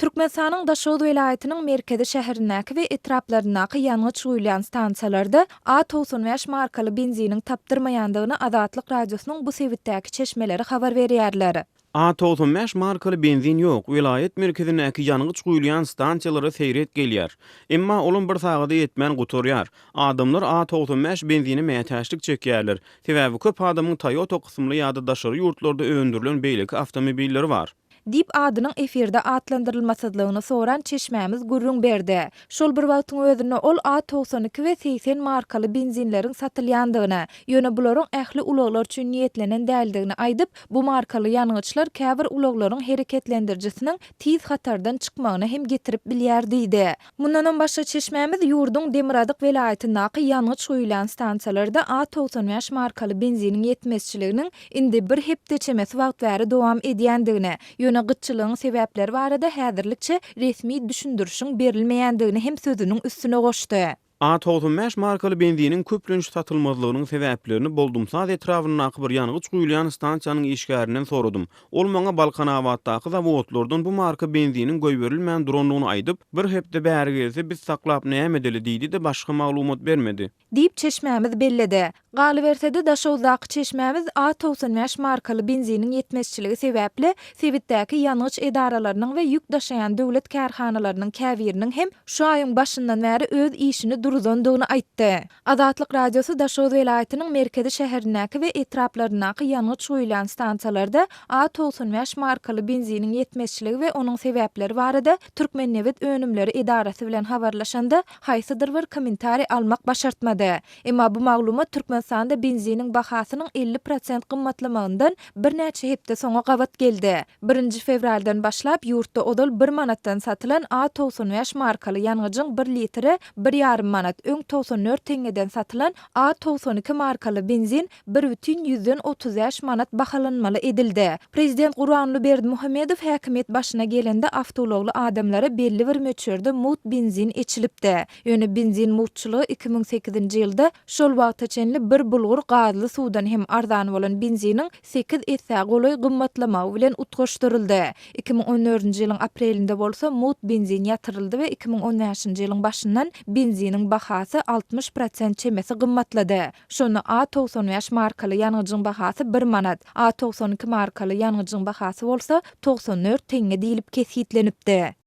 Türkmenistanyň Daşoz welaýatynyň merkezi şäherindäki we etraplaryndäki ýanygy guýulan stansiýalarda A95 markaly benziniň tapdyrmaýandygyny Azatlyk radiosynyň bu sebitdäki çeşmeleri habar berýärler. A95 markaly benzin ýok. Vilayet merkezindäki ýanygy guýulan stansiýalara seýret gelýär. Emma olum bir sagada ýetmän guturýar. Adamlar A95 benzini mätäçlik çekýärler. Sebäbi köp adamyň Toyota kysymly ýa-da daşary ýurtlarda öwündirilen beýleki awtomobilleri bar. Dip adynyň efirde atlandyrylmasydlygyny soran çeşmämiz gurrun berdi. Şol bir wagtyň özünde ol A92 we 80 markaly benzinleriň satylýandygyny, ýöne bularyň ähli ulaglar üçin niýetlenen däldigini aýdyp, bu markaly ýanygyçlar käbir ulaglaryň hereketlendirjisiniň tiz hatardan çykmagyny hem getirip bilýär diýdi. Mundan başga çeşmämiz ýurduň Demiradyk welaýatyndaky ýanygy guýulan stansiýalarda A95 markaly benziniň ýetmezçiliginiň indi bir hepdeçemes wagt bäri dowam edýändigini, gytçylygyň sebäpleri barada häzirlikçe resmi düşündürüşiň berilmeýändigini hem sözüniň üstüne goşdy. A95 markaly benziniň köplünç satylmazlygynyň sebäplerini boldumsaz etrafyndaky bir ýanygy guýulan stansiýanyň işgärinden soradym. Ol maňa Balkanawatdaky zawodlardan bu marka benziniň goýberilmän duranlygyny aýdyp, bir hepde bäri gelse biz saklap näme edeli diýdi-de başga maglumat bermedi. Diýip çeşmämiz belledi. Galybersede Daşowdaky çeşmämiz A95 markaly benziniň ýetmezçiligi sebäpli sebitdäki ýanygy edaralarynyň we ýük daşaýan döwlet kärhanalarynyň käbiriniň hem şu aýyň başyndan bäri öz işini duruzandygyny aýtdy. Azatlyk radiosu Daşoz welaýatynyň merkezi şäherindäki we etraplaryndäki ýanygy guýulan stansiýalarda A95 markaly benziniň ýetmezçiligi we onuň sebäpleri barada Türkmennewet önümleri edarasy bilen habarlaşanda haýsydyr bir kommentari almak başartmady. Emma bu maglumat Türkmenistanda benziniň bahasynyň 50% gymmatlamagyndan bir näçe hepde soňa gawat geldi. 1 fevraldan başlap ýurtda odal 1 manatdan satylan A95 markaly ýanygyň 1 litri 1,5 manat, öň 94 teňeden satylan A92 markaly benzin 1,35 manat bahalanmaly edildi. Prezident Gurbanly Berdimuhammedow häkimet başyna gelende awtologly adamlara belli bir möçürde mut benzin içilipdi. Ýöne benzin mutçylygy 2008-nji ýylda şol wagtaçenli bir bulgur gazly suwdan hem arzan bolan benziniň 8 esse goly gymmatlamagy bilen utgaşdyryldy. 2014-nji ýylyň aprelinde bolsa mut benzin ýatyryldy we 2015-nji ýylyň başyndan benziniň bahasy 60% çemesi gymmatlady. Şonu A95 markaly ýanygyň bahasy 1 manat, A92 markaly ýanygyň bahasy bolsa 94 teňe diýilip kesitlenipdi.